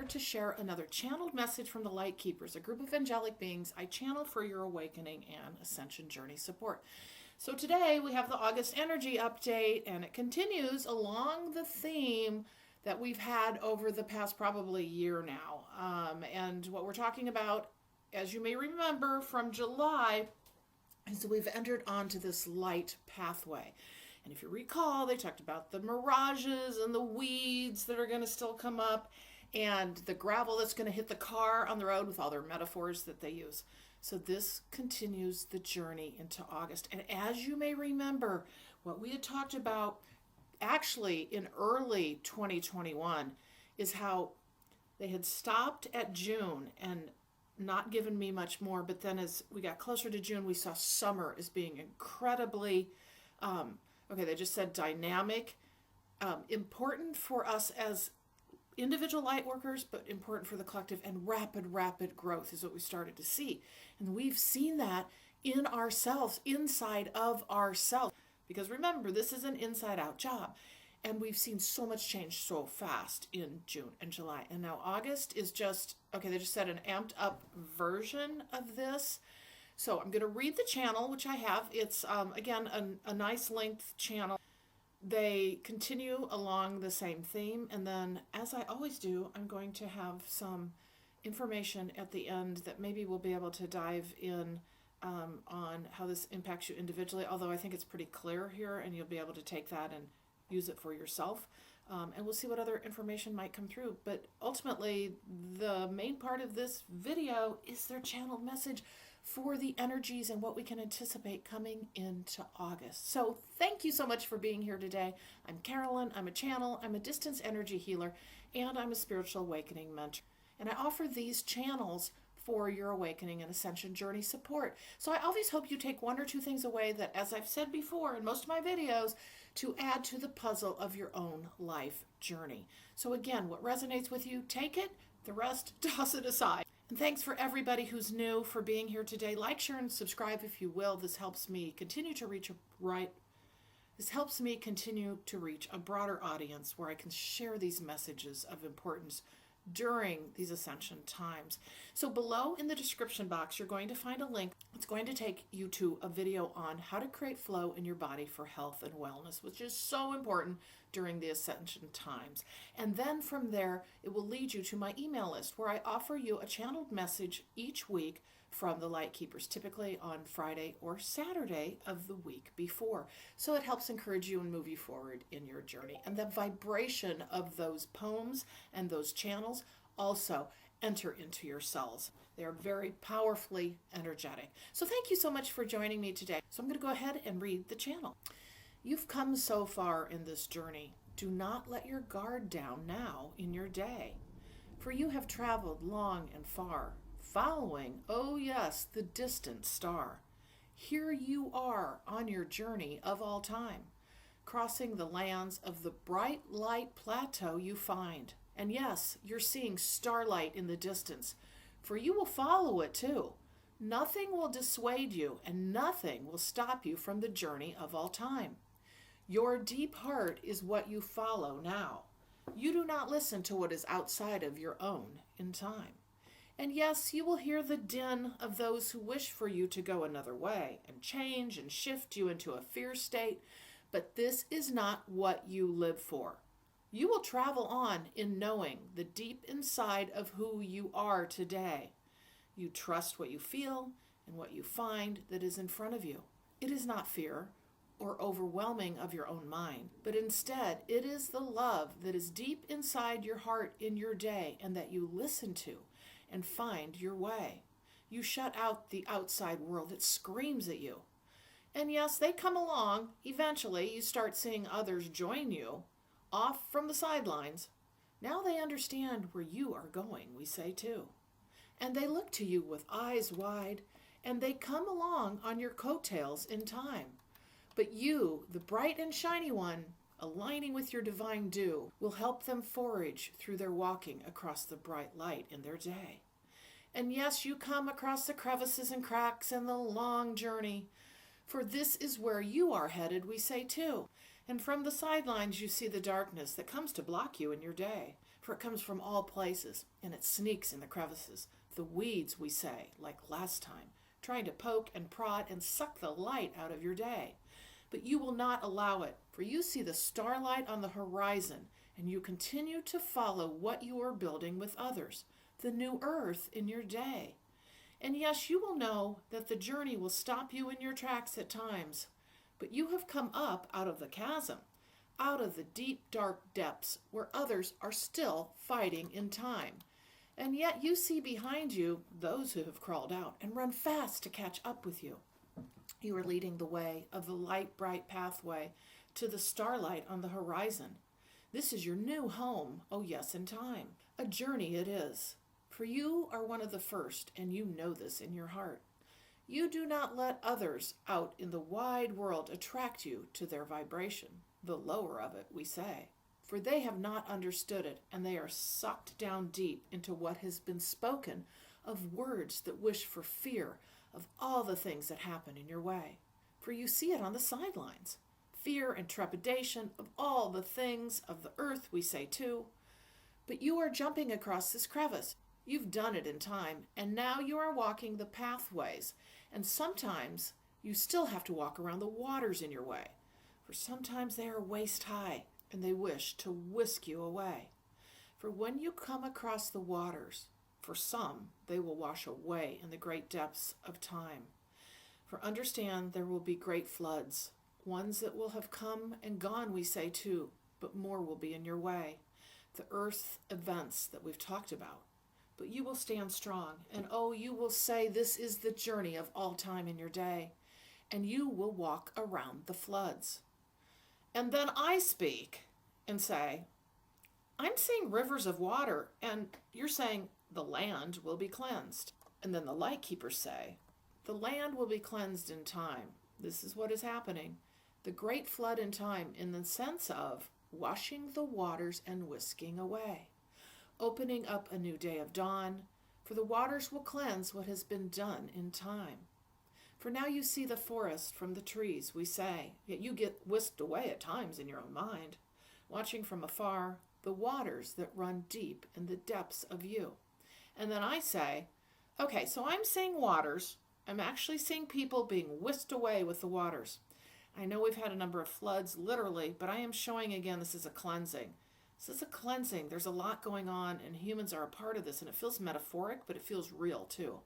here to share another channeled message from the Light Keepers, a group of angelic beings I channel for your awakening and ascension journey support. So today we have the August energy update, and it continues along the theme that we've had over the past probably year now. And what we're talking about, as you may remember from July, is that we've entered onto this light pathway. And if you recall, they talked about the mirages and the weeds that are going to still come up and the gravel that's going to hit the car on the road with all their metaphors that they use. So this continues the journey into August. And as you may remember, what we had talked about actually in early 2021 is how they had stopped at June and not given me much more. But then as we got closer to June, we saw summer as being incredibly they just said dynamic, important for us as individual light workers, but important for the collective, and rapid growth is what we started to see. And we've seen that in ourselves, inside of ourselves. Because remember, this is an inside out job. And we've seen so much change so fast in June and July. And now August is just, they just said an amped up version of this. So I'm going to read the channel, which I have. It's, again, a nice length channel. They continue along the same theme. And then, as I always do, I'm going to have some information at the end that maybe we'll be able to dive in on how this impacts you individually. Although I think it's pretty clear here, and you'll be able to take that and use it for yourself. And we'll see what other information might come through. But ultimately, the main part of this video is their channeled message for the energies and what we can anticipate coming into August. So thank you so much for being here today. I'm Carolyn. I'm a channel. I'm a distance energy healer, and I'm a spiritual awakening mentor. And I offer these channels for your awakening and ascension journey support. So I always hope you take one or two things away that, as I've said before in most of my videos, to add to the puzzle of your own life journey. So again, what resonates with you, take it. The rest, toss it aside. And thanks for everybody who's new for being here today. Like, share, and subscribe if you will. This helps me continue to reach a broader audience where I can share these messages of importance during these ascension times. So below in the description box, you're going to find a link. It's going to take you to a video on how to create flow in your body for health and wellness, which is so important during the ascension times. And then from there, it will lead you to my email list where I offer you a channeled message each week from the Light Keepers, typically on Friday or Saturday of the week before. So it helps encourage you and move you forward in your journey. And the vibration of those poems and those channels also enter into your cells. They are very powerfully energetic. So thank you so much for joining me today. So I'm going to go ahead and read the channel. You've come so far in this journey. Do not let your guard down now in your day, for you have traveled long and far, following, oh yes, the distant star. Here you are on your journey of all time, crossing the lands of the bright light plateau you find. And yes, you're seeing starlight in the distance, for you will follow it too. Nothing will dissuade you, and nothing will stop you from the journey of all time. Your deep heart is what you follow now. You do not listen to what is outside of your own in time. And yes, you will hear the din of those who wish for you to go another way and change and shift you into a fear state, but this is not what you live for. You will travel on in knowing the deep inside of who you are today. You trust what you feel and what you find that is in front of you. It is not fear or overwhelming of your own mind, but instead it is the love that is deep inside your heart in your day and that you listen to and find your way. You shut out the outside world that screams at you. And yes, they come along. Eventually, you start seeing others join you off from the sidelines. Now they understand where you are going, we say too. And they look to you with eyes wide, and they come along on your coattails in time. But you, the bright and shiny one, aligning with your divine dew, will help them forage through their walking across the bright light in their day. And yes, you come across the crevices and cracks and the long journey, for this is where you are headed, we say too. And from the sidelines you see the darkness that comes to block you in your day. For it comes from all places, and it sneaks in the crevices. The weeds, we say, like last time, trying to poke and prod and suck the light out of your day. But you will not allow it, for you see the starlight on the horizon, and you continue to follow what you are building with others, the new earth in your day. And yes, you will know that the journey will stop you in your tracks at times, but you have come up out of the chasm, out of the deep, dark depths where others are still fighting in time. And yet you see behind you those who have crawled out and run fast to catch up with you. You are leading the way of the light, bright pathway to the starlight on the horizon. This is your new home, oh yes, in time. A journey it is. For you are one of the first, and you know this in your heart. You do not let others out in the wide world attract you to their vibration, the lower of it, we say. For they have not understood it, and they are sucked down deep into what has been spoken of words that wish for fear of all the things that happen in your way. For you see it on the sidelines. Fear and trepidation of all the things of the earth, we say too. But you are jumping across this crevice. You've done it in time, and now you are walking the pathways, and sometimes you still have to walk around the waters in your way, for sometimes they are waist high, and they wish to whisk you away. For when you come across the waters, for some, they will wash away in the great depths of time. For understand, there will be great floods, ones that will have come and gone, we say too, but more will be in your way, the earth events that we've talked about. But you will stand strong, and oh, you will say this is the journey of all time in your day, and you will walk around the floods. And then I speak and say, I'm seeing rivers of water, and you're saying the land will be cleansed. And then the light keepers say, the land will be cleansed in time. This is what is happening. The great flood in time, in the sense of washing the waters and whisking away, opening up a new day of dawn, for the waters will cleanse what has been done in time. For now you see the forest from the trees, we say, yet you get whisked away at times in your own mind, watching from afar the waters that run deep in the depths of you. And then I say, okay, so I'm seeing waters. I'm actually seeing people being whisked away with the waters. I know we've had a number of floods, literally, but I am showing again this is a cleansing. This is a cleansing. There's a lot going on, and humans are a part of this, and it feels metaphoric, but it feels real too.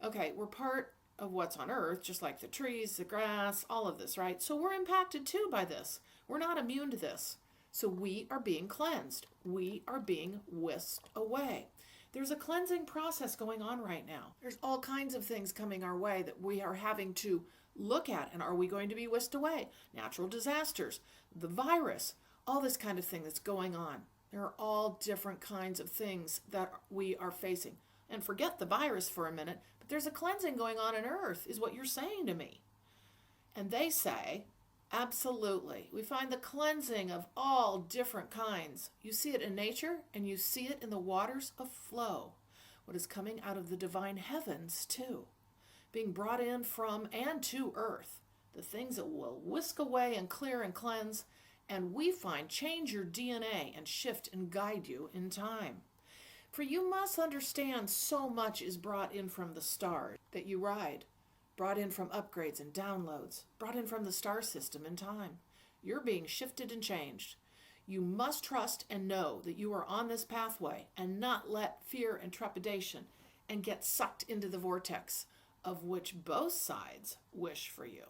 Okay, we're part of what's on earth, just like the trees, the grass, all of this, right? So we're impacted too by this. We're not immune to this. So we are being cleansed. We are being whisked away. There's a cleansing process going on right now. There's all kinds of things coming our way that we are having to look at. And are we going to be whisked away? Natural disasters, the virus, all this kind of thing that's going on. There are all different kinds of things that we are facing. And forget the virus for a minute, but there's a cleansing going on in earth, is what you're saying to me. And they say, absolutely. We find the cleansing of all different kinds. You see it in nature, and you see it in the waters of flow. What is coming out of the divine heavens, too. Being brought in from and to earth. The things that will whisk away and clear and cleanse, and we find change your DNA and shift and guide you in time. For you must understand so much is brought in from the stars that you ride. Brought in from upgrades and downloads, brought in from the star system in time. You're being shifted and changed. You must trust and know that you are on this pathway and not let fear and trepidation and get sucked into the vortex of which both sides wish for you.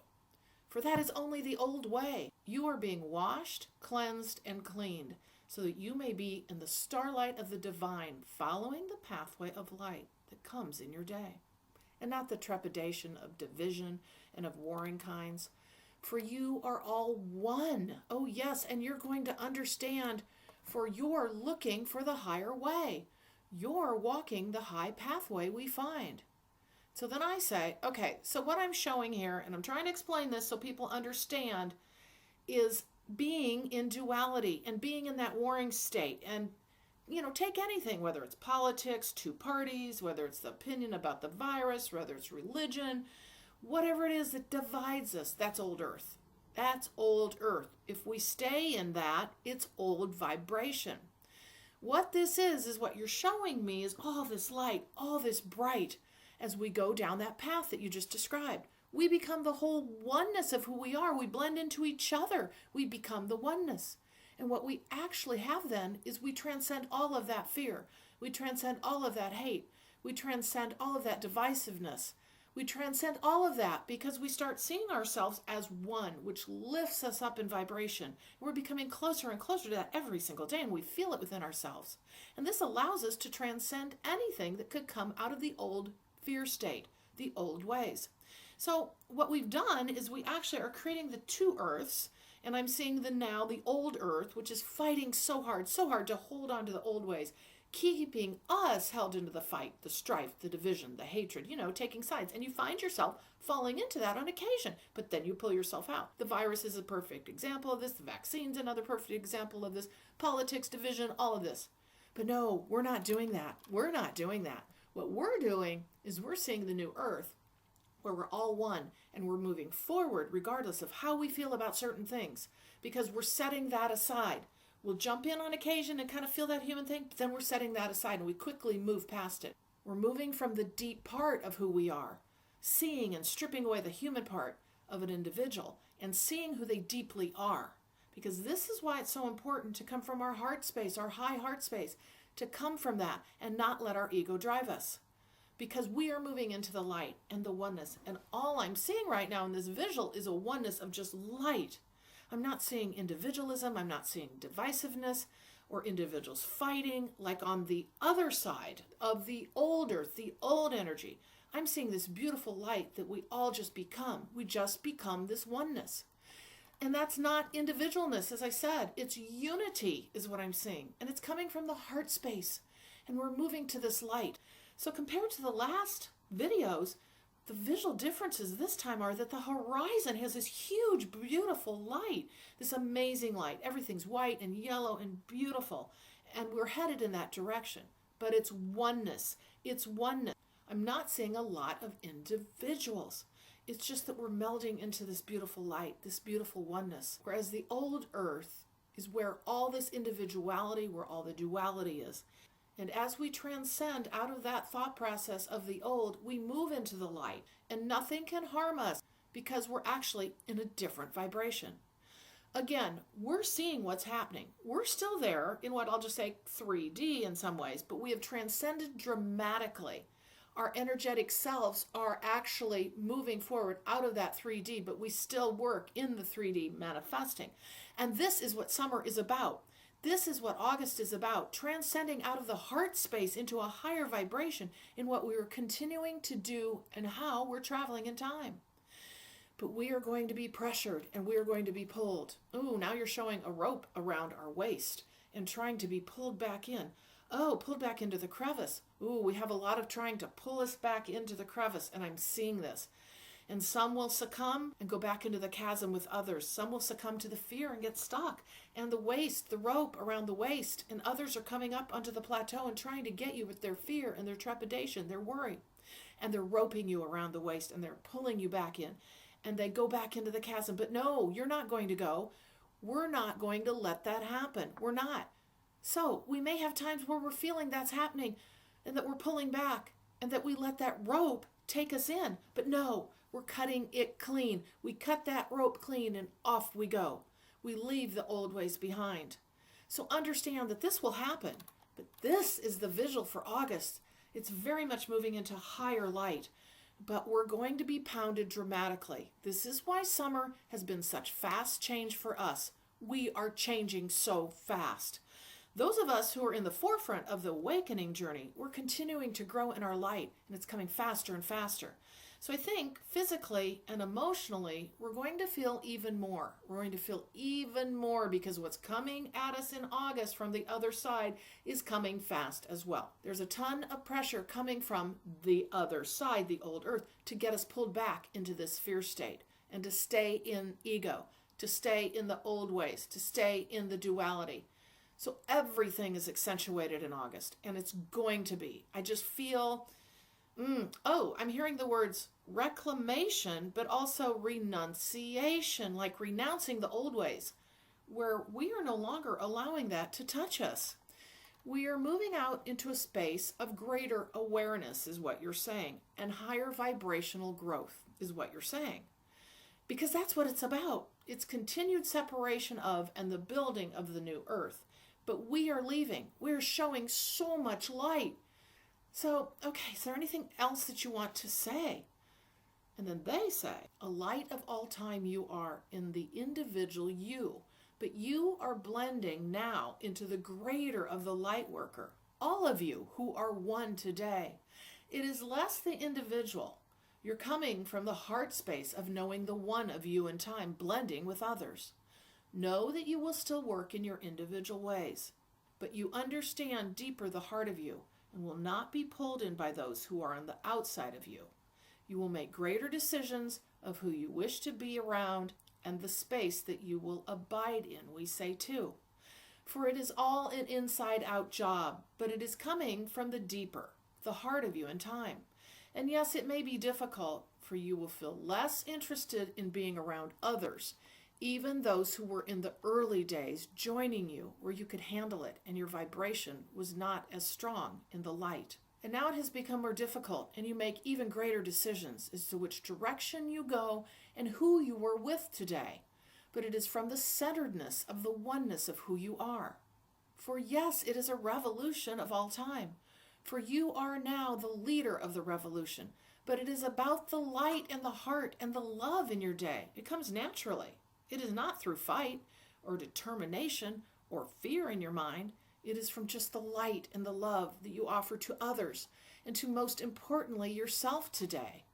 For that is only the old way. You are being washed, cleansed, and cleaned so that you may be in the starlight of the divine, following the pathway of light that comes in your day. And not the trepidation of division and of warring kinds. For you are all one. Oh yes, and you're going to understand, for you're looking for the higher way. You're walking the high pathway we find. So then I say, okay, so what I'm showing here, and I'm trying to explain this so people understand, is being in duality and being in that warring state. And take anything, whether it's politics, two parties, whether it's the opinion about the virus, whether it's religion, whatever it is that divides us, that's old earth. That's old earth. If we stay in that, it's old vibration. What this is what you're showing me is all this light, all this bright. As we go down that path that you just described, we become the whole oneness of who we are. We blend into each other. We become the oneness. And what we actually have then is we transcend all of that fear. We transcend all of that hate. We transcend all of that divisiveness. We transcend all of that because we start seeing ourselves as one, which lifts us up in vibration. And we're becoming closer and closer to that every single day, and we feel it within ourselves. And this allows us to transcend anything that could come out of the old fear state, the old ways. So what we've done is we actually are creating the two earths, and I'm seeing the old earth, which is fighting so hard to hold on to the old ways, keeping us held into the fight, the strife, the division, the hatred, taking sides. And you find yourself falling into that on occasion, but then you pull yourself out. The virus is a perfect example of this. The vaccine's another perfect example of this. Politics, division, all of this. But no, we're not doing that. We're not doing that. What we're doing is we're seeing the new earth where we're all one and we're moving forward regardless of how we feel about certain things, because we're setting that aside. We'll jump in on occasion and kind of feel that human thing, but then we're setting that aside and we quickly move past it. We're moving from the deep part of who we are, seeing and stripping away the human part of an individual and seeing who they deeply are. Because this is why it's so important to come from our heart space, our high heart space, to come from that and not let our ego drive us. Because we are moving into the light and the oneness. And all I'm seeing right now in this visual is a oneness of just light. I'm not seeing individualism. I'm not seeing divisiveness or individuals fighting like on the other side of the old earth, the old energy. I'm seeing this beautiful light that we all just become. We just become this oneness. And that's not individualness, as I said. It's unity is what I'm seeing. And it's coming from the heart space. And we're moving to this light. So compared to the last videos, the visual differences this time are that the horizon has this huge, beautiful light, this amazing light. Everything's white and yellow and beautiful, and we're headed in that direction. But it's oneness. It's oneness. I'm not seeing a lot of individuals. It's just that we're melding into this beautiful light, this beautiful oneness. Whereas the old earth is where all this individuality, where all the duality is. And as we transcend out of that thought process of the old, we move into the light. And nothing can harm us because we're actually in a different vibration. Again, we're seeing what's happening. We're still there in what I'll just say 3D in some ways, but we have transcended dramatically. Our energetic selves are actually moving forward out of that 3D, but we still work in the 3D manifesting. And this is what summer is about. This is what August is about, transcending out of the heart space into a higher vibration in what we are continuing to do and how we're traveling in time. But we are going to be pressured and we are going to be pulled. Ooh, now you're showing a rope around our waist and trying to be pulled back in. Oh, pulled back into the crevice. Ooh, we have a lot of trying to pull us back into the crevice, and I'm seeing this. And some will succumb and go back into the chasm with others. Some will succumb to the fear and get stuck. And the waist, the rope around the waist, and others are coming up onto the plateau and trying to get you with their fear and their trepidation, their worry. And they're roping you around the waist and they're pulling you back in. And they go back into the chasm. But no, you're not going to go. We're not going to let that happen. We're not. So we may have times where we're feeling that's happening and that we're pulling back and that we let that rope take us in. But no, we're cutting it clean. We cut that rope clean and off we go. We leave the old ways behind. So understand that this will happen. But this is the visual for August. It's very much moving into higher light. But we're going to be pounded dramatically. This is why summer has been such fast change for us. We are changing so fast. Those of us who are in the forefront of the awakening journey, we're continuing to grow in our light, and it's coming faster and faster. So I think physically and emotionally, we're going to feel even more. We're going to feel even more because what's coming at us in August from the other side is coming fast as well. There's a ton of pressure coming from the other side, the old earth, to get us pulled back into this fear state and to stay in ego, to stay in the old ways, to stay in the duality. So everything is accentuated in August, and it's going to be. I just feel, I'm hearing the words reclamation, but also renunciation, like renouncing the old ways, where we are no longer allowing that to touch us. We are moving out into a space of greater awareness, is what you're saying, and higher vibrational growth, is what you're saying. Because that's what it's about. It's continued separation of and the building of the new earth. But we are leaving. We're showing so much light. So, okay, is there anything else that you want to say? And then they say, a light of all time you are in the individual you. But you are blending now into the greater of the light worker. All of you who are one today. It is less the individual. You're coming from the heart space of knowing the one of you in time, blending with others. Know that you will still work in your individual ways, but you understand deeper the heart of you and will not be pulled in by those who are on the outside of you. You will make greater decisions of who you wish to be around and the space that you will abide in, we say too. For it is all an inside-out job, but it is coming from the deeper, the heart of you in time. And yes, it may be difficult, for you will feel less interested in being around others, even those who were in the early days joining you where you could handle it and your vibration was not as strong in the light. And now it has become more difficult, and you make even greater decisions as to which direction you go and who you were with today. But it is from the centeredness of the oneness of who you are. For yes, it is a revolution of all time. For you are now the leader of the revolution. But it is about the light and the heart and the love in your day. It comes naturally. It is not through fight or determination or fear in your mind. It is from just the light and the love that you offer to others and to most importantly yourself today.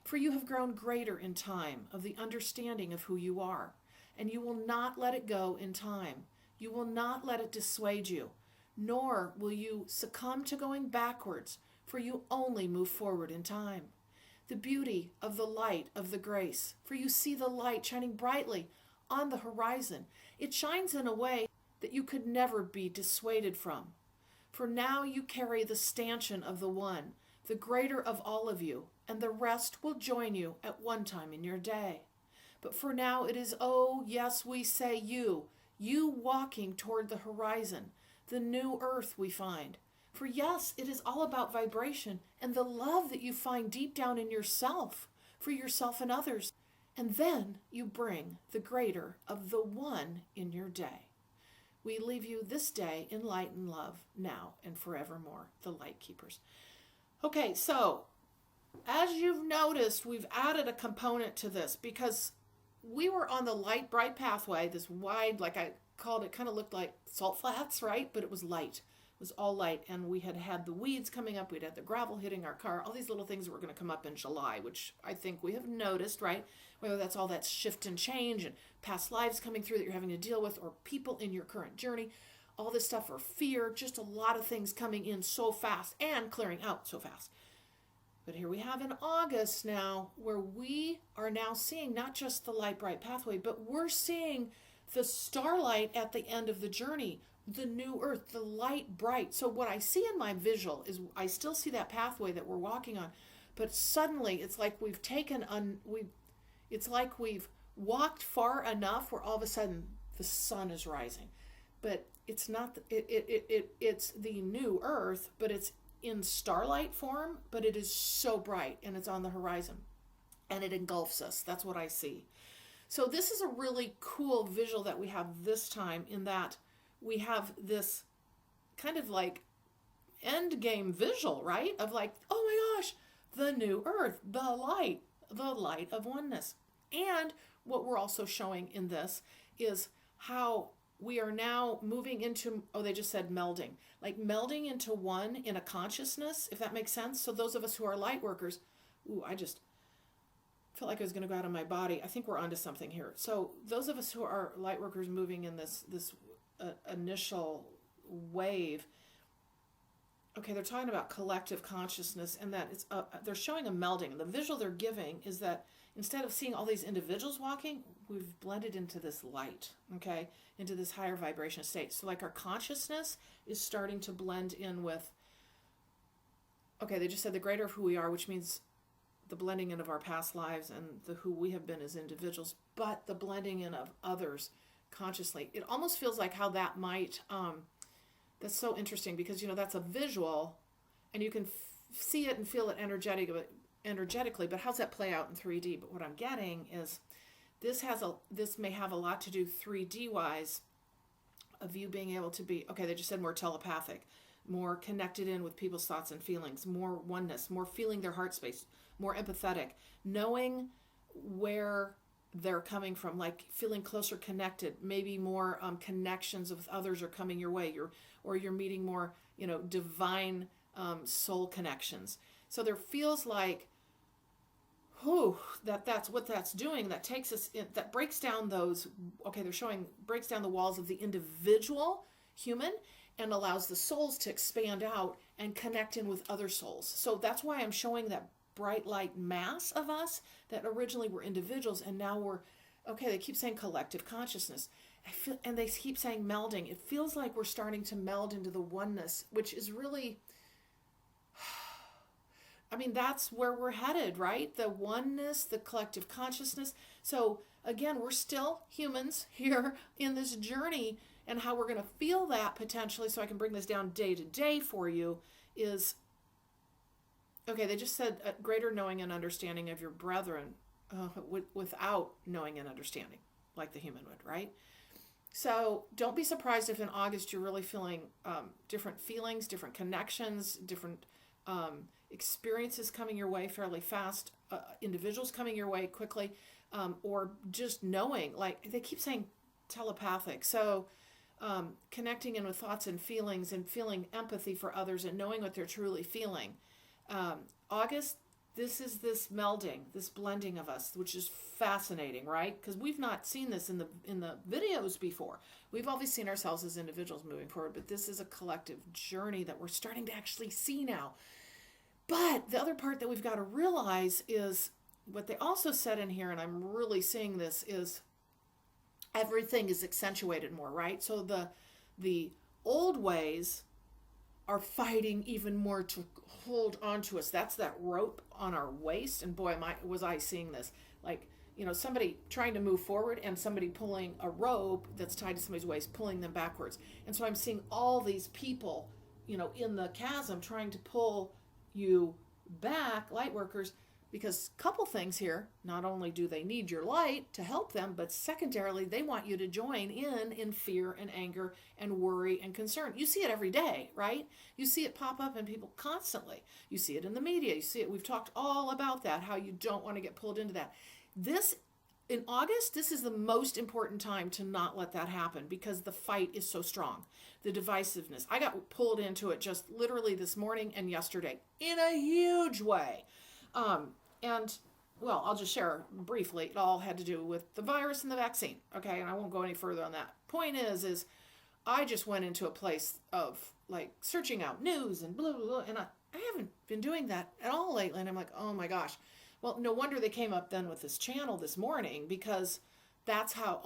For you have grown greater in time of the understanding of who you are, and you will not let it go in time. You will not let it dissuade you, nor will you succumb to going backwards, for you only move forward in time. The beauty of the light of the grace, for you see the light shining brightly on the horizon. It shines in a way that you could never be dissuaded from. For now you carry the stanchion of the one, the greater of all of you, and the rest will join you at one time in your day. But for now it is, oh yes, we say you walking toward the horizon, the new earth we find. For yes, it is all about vibration and the love that you find deep down in yourself, for yourself and others. And then you bring the greater of the one in your day. We leave you this day in light and love, now and forevermore, the Light Keepers. Okay, so as you've noticed, we've added a component to this because we were on the light bright pathway, this wide, like I called it, kind of looked like salt flats, right? But it was light. It was all light, and we had the weeds coming up, we'd had the gravel hitting our car, all these little things that were going to come up in July, which I think we have noticed, right? Whether that's all that shift and change and past lives coming through that you're having to deal with, or people in your current journey, all this stuff, or fear, just a lot of things coming in so fast and clearing out so fast. But here we have in August now, where we are now seeing not just the light bright pathway, but we're seeing the starlight at the end of the journey, the new earth, the light bright. So what I see in my visual is I still see that pathway that we're walking on, but suddenly it's like we've it's like we've walked far enough where all of a sudden the sun is rising. But it's not, it's the new earth, but it's in starlight form, but it is so bright and it's on the horizon and it engulfs us. That's what I see. So this is a really cool visual that we have this time, in that we have this kind of like end game visual, right? Of like, oh my gosh, the new earth, the light of oneness. And what we're also showing in this is how we are now moving into, oh, they just said melding, like melding into one in a consciousness, if that makes sense. So those of us who are light workers, ooh, I just felt like I was going to go out of my body. I think we're onto something here. So those of us who are light workers moving in this initial wave, okay, they're talking about collective consciousness, and that it's they're showing a melding. And the visual they're giving is that instead of seeing all these individuals walking, we've blended into this light, okay, into this higher vibration state. So like our consciousness is starting to blend in with, okay, they just said the greater of who we are, which means the blending in of our past lives and the who we have been as individuals, but the blending in of others consciously. It almost feels like how that might That's so interesting because, that's a visual and you can see it and feel it energetically, but how's that play out in 3D? But what I'm getting is this may have a lot to do 3D wise of you being able to be, okay, they just said more telepathic, more connected in with people's thoughts and feelings, more oneness, more feeling their heart space, more empathetic, knowing where they're coming from, like feeling closer connected, maybe more connections with others are coming your way, you're meeting more, divine soul connections. So there feels like, that's what that's doing. That takes us in, that breaks down those, okay, breaks down the walls of the individual human and allows the souls to expand out and connect in with other souls. So that's why I'm showing that bright light mass of us that originally were individuals and now we're, okay, they keep saying collective consciousness. And they keep saying melding. It feels like we're starting to meld into the oneness, which is really, that's where we're headed, right? The oneness, the collective consciousness. So again, we're still humans here in this journey, and how we're going to feel that potentially, so I can bring this down day to day for you, is, okay, they just said greater knowing and understanding of your brethren without knowing and understanding, like the human would, right? So don't be surprised if in August you're really feeling different feelings, different connections, different experiences coming your way fairly fast, individuals coming your way quickly, or just knowing, like they keep saying telepathic. So connecting in with thoughts and feelings and feeling empathy for others and knowing what they're truly feeling. August, this is this melding, this blending of us, which is fascinating, right? Because we've not seen this in the videos before. We've always seen ourselves as individuals moving forward, but this is a collective journey that we're starting to actually see now. But the other part that we've got to realize is what they also said in here, and I'm really seeing this, is everything is accentuated more, right? So the old ways are fighting even more to hold on to us. That's that rope on our waist. And boy, was I seeing this. Like, somebody trying to move forward and somebody pulling a rope that's tied to somebody's waist, pulling them backwards. And so I'm seeing all these people, in the chasm trying to pull you back, light workers, because couple things here. Not only do they need your light to help them, but secondarily, they want you to join in fear and anger and worry and concern. You see it every day, right? You see it pop up in people constantly. You see it in the media. You see it. We've talked all about that, how you don't want to get pulled into that. In August, this is the most important time to not let that happen because the fight is so strong. The divisiveness. I got pulled into it just literally this morning and yesterday in a huge way. I'll just share briefly. It all had to do with the virus and the vaccine. Okay, and I won't go any further on that. Point is I just went into a place of like searching out news and blah, blah, blah, and I haven't been doing that at all lately. And I'm like, oh my gosh. Well, no wonder they came up then with this channel this morning, because that's how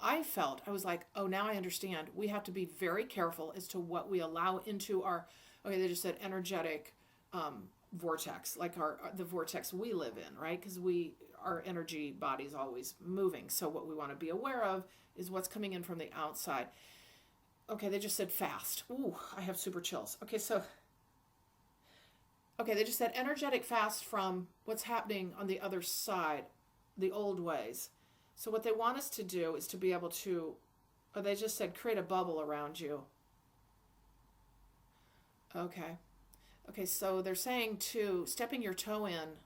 I felt. I was like, oh, now I understand. We have to be very careful as to what we allow into our, okay, they just said energetic vortex, like the vortex we live in, right? Because our energy body is always moving. So what we want to be aware of is what's coming in from the outside. Okay, they just said fast. Ooh, I have super chills. Okay, they just said energetic fast from what's happening on the other side, the old ways. So what they want us to do is to be able to, or they just said create a bubble around you. Okay, so they're saying too, stepping your toe in.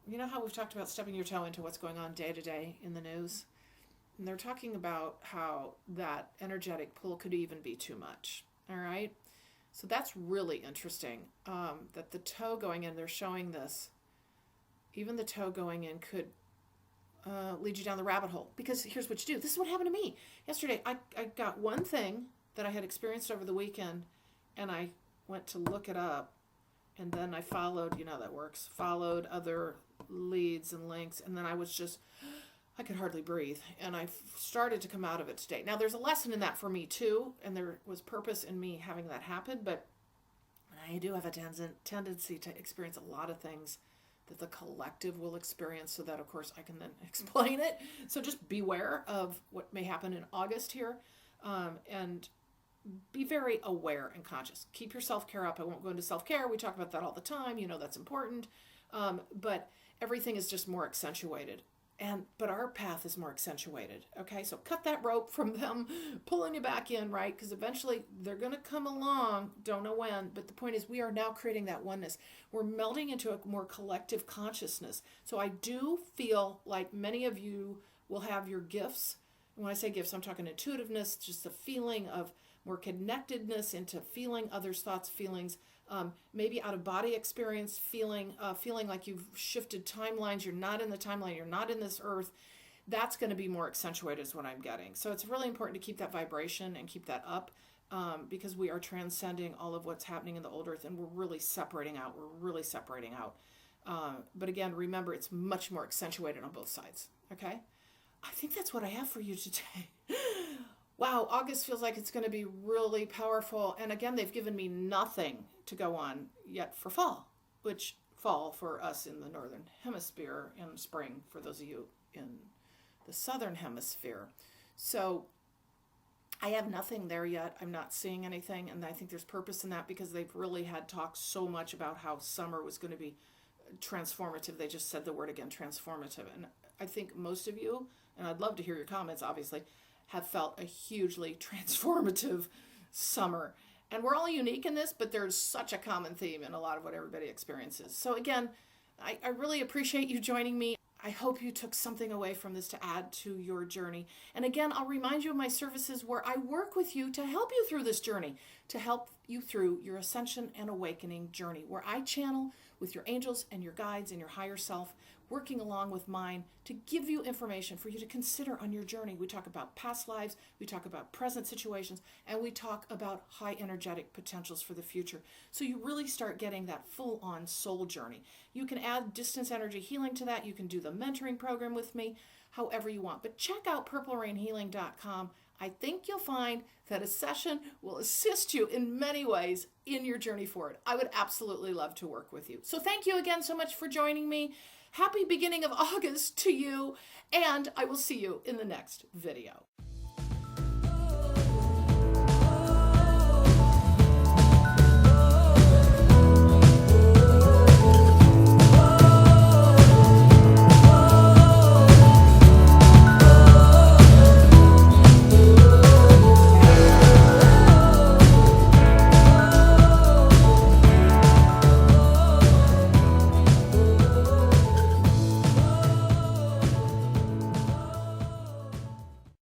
You know how we've talked about stepping your toe into what's going on day to day in the news? And they're talking about how that energetic pull could even be too much. All right? So that's really interesting, that the toe going in, they're showing this. Even the toe going in could lead you down the rabbit hole. Because here's what you do. This is what happened to me. Yesterday, I got one thing that I had experienced over the weekend, and I went to look it up, and then I followed, that works, followed other leads and links, and then I could hardly breathe, and I started to come out of it today. Now, there's a lesson in that for me, too, and there was purpose in me having that happen, but I do have a tendency to experience a lot of things that the collective will experience, so that, of course, I can then explain it. So just beware of what may happen in August here, and be very aware and conscious. Keep your self-care up. I won't go into self-care. We talk about that all the time. You know, that's important. But everything is just more accentuated. But our path is more accentuated. Okay, so cut that rope from them pulling you back in, right? Because eventually they're going to come along. Don't know when. But the point is, we are now creating that oneness. We're melding into a more collective consciousness. So I do feel like many of you will have your gifts. And when I say gifts, I'm talking intuitiveness, just the feeling of more connectedness into feeling others' thoughts, feelings, maybe out of body experience, feeling like you've shifted timelines. You're not in the timeline. You're not in this earth. That's going to be more accentuated is what I'm getting. So it's really important to keep that vibration and keep that up because we are transcending all of what's happening in the old earth and we're really separating out. But again, remember, it's much more accentuated on both sides. Okay? I think that's what I have for you today. Wow, August feels like it's going to be really powerful. And again, they've given me nothing to go on yet for fall, which fall for us in the Northern Hemisphere and spring for those of you in the Southern Hemisphere. So I have nothing there yet. I'm not seeing anything. And I think there's purpose in that because they've really had talked so much about how summer was going to be transformative. They just said the word again, transformative. And I think most of you, and I'd love to hear your comments, obviously, have felt a hugely transformative summer. And we're all unique in this, but there's such a common theme in a lot of what everybody experiences. So again, I really appreciate you joining me. I hope you took something away from this to add to your journey. And again, I'll remind you of my services where I work with you to help you through this journey, to help you through your ascension and awakening journey, where I channel with your angels and your guides and your higher self, working along with mine to give you information for you to consider on your journey. We talk about past lives, we talk about present situations, and we talk about high energetic potentials for the future. So you really start getting that full-on soul journey. You can add distance energy healing to that. You can do the mentoring program with me, however you want. But check out purplerainhealing.com. I think you'll find that a session will assist you in many ways in your journey forward. I would absolutely love to work with you. So thank you again so much for joining me. Happy beginning of August to you, and I will see you in the next video.